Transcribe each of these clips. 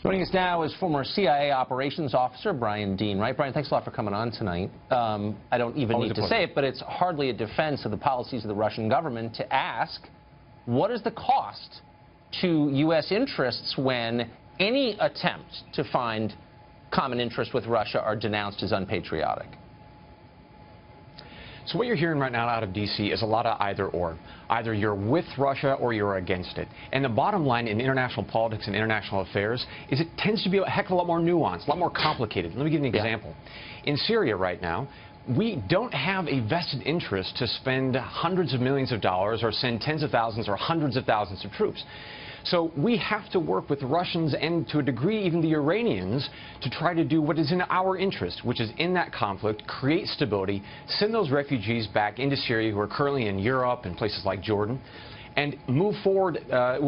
Joining us now is former CIA operations officer Bryan Dean Wright. Bryan, thanks a lot for coming on tonight. I don't even need to say it, but it's hardly a defense of the policies of the Russian government to ask, what is the cost to U.S. interests when any attempt to find common interest with Russia are denounced as unpatriotic? So what you're hearing right now out of D.C. is a lot of either or. Either you're with Russia or you're against it. And the bottom line in international politics and international affairs is it tends to be a heck of a lot more nuanced, a lot more complicated. Let me give you an example. In Syria right now, we don't have a vested interest to spend hundreds of millions of dollars or send tens of thousands or hundreds of thousands of troops. So we have to work with the Russians and, to a degree, even the Iranians to try to do what is in our interest, which is in that conflict, create stability, send those refugees back into Syria who are currently in Europe and places like Jordan, and move forward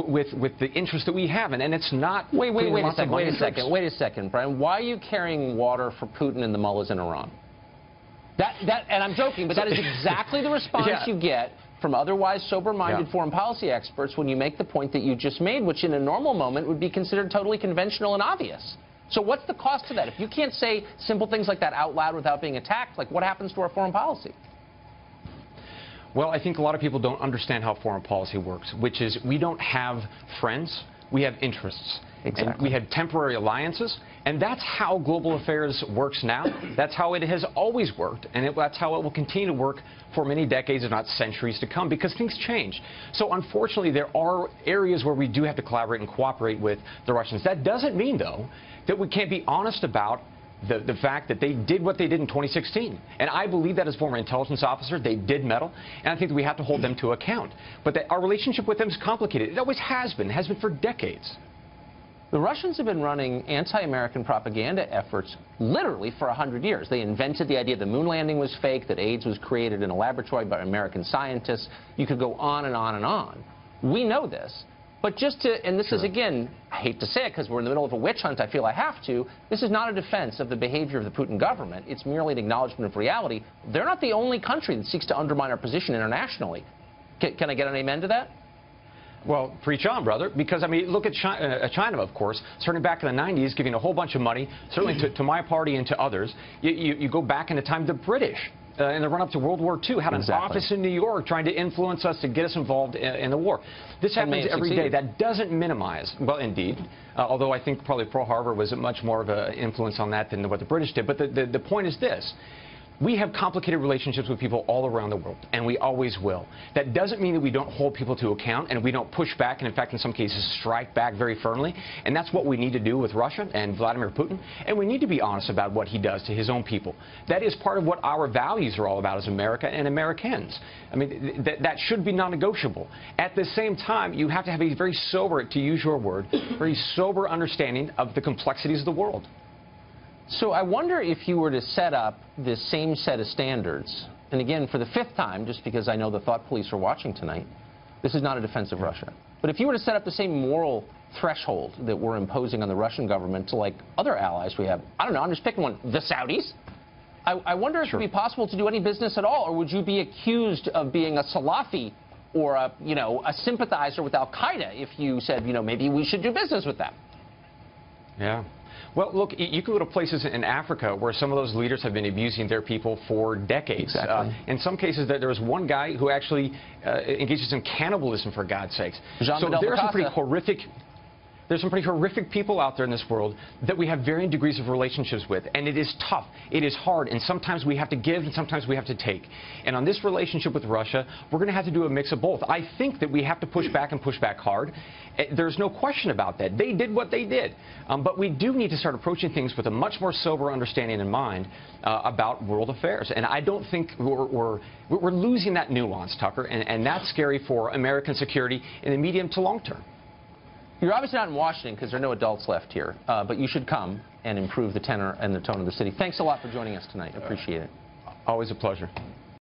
with the interest that we have. And it's not... Wait a second, Bryan. Why are you carrying water for Putin and the mullahs in Iran? And I'm joking, but that is exactly the response you get from otherwise sober-minded foreign policy experts when you make the point that you just made, which in a normal moment would be considered totally conventional and obvious. So what's the cost to that? If you can't say simple things like that out loud without being attacked, like what happens to our foreign policy? Well, I think a lot of people don't understand how foreign policy works, which is we don't have friends, we have interests. Exactly. And we have temporary alliances, and that's how global affairs works now. That's how it has always worked, and that's how it will continue to work for many decades, if not centuries to come, because things change. So unfortunately, there are areas where we do have to collaborate and cooperate with the Russians. That doesn't mean, though, that we can't be honest about the fact that they did what they did in 2016. And I believe that as former intelligence officer, they did meddle, and I think that we have to hold them to account. But our relationship with them is complicated. It always has been for decades. The Russians have been running anti-American propaganda efforts literally for 100 years. They invented the idea the moon landing was fake, that AIDS was created in a laboratory by American scientists. You could go on and on and on. We know this. But just to, and this is, again, I hate to say it because we're in the middle of a witch hunt, I feel I have to, this is not a defense of the behavior of the Putin government. It's merely an acknowledgement of reality. They're not the only country that seeks to undermine our position internationally. Can I get an amen to that? Well, preach on, brother, because, I mean, look at China, of course, starting back in the 90s, giving a whole bunch of money, certainly to my party and to others. You go back in the time the British, in the run-up to World War II, had an office in New York trying to influence us to get us involved in the war. This happens every day. That doesn't minimize, well, indeed, although I think probably Pearl Harbor was much more of an influence on that than what the British did. But the point is this. We have complicated relationships with people all around the world, and we always will. That doesn't mean that we don't hold people to account and we don't push back and, in fact, in some cases, strike back very firmly. And that's what we need to do with Russia and Vladimir Putin. And we need to be honest about what he does to his own people. That is part of what our values are all about as America and Americans. I mean, that should be non-negotiable. At the same time, you have to have a very sober, to use your word, very sober understanding of the complexities of the world. So I wonder if you were to set up this same set of standards, and again, for the fifth time, just because I know the thought police are watching tonight, this is not a defense of Russia. But if you were to set up the same moral threshold that we're imposing on the Russian government to, like, other allies we have, I don't know, I'm just picking one, the Saudis, I wonder if it would be possible to do any business at all, or would you be accused of being a Salafi or a sympathizer with Al-Qaeda if you said, maybe we should do business with them? Yeah. Well, look, you can go to places in Africa where some of those leaders have been abusing their people for decades. Exactly. In some cases, there was one guy who actually engages in cannibalism, for God's sakes. So there are some pretty horrific... There's some pretty horrific people out there in this world that we have varying degrees of relationships with, and it is tough, it is hard, and sometimes we have to give and sometimes we have to take. And on this relationship with Russia, we're going to have to do a mix of both. I think that we have to push back and push back hard. There's no question about that. They did what they did. But we do need to start approaching things with a much more sober understanding in mind about world affairs. And I don't think we're losing that nuance, Tucker, and that's scary for American security in the medium to long term. You're obviously not in Washington because there are no adults left here, but you should come and improve the tenor and the tone of the city. Thanks a lot for joining us tonight. Appreciate it. Always a pleasure.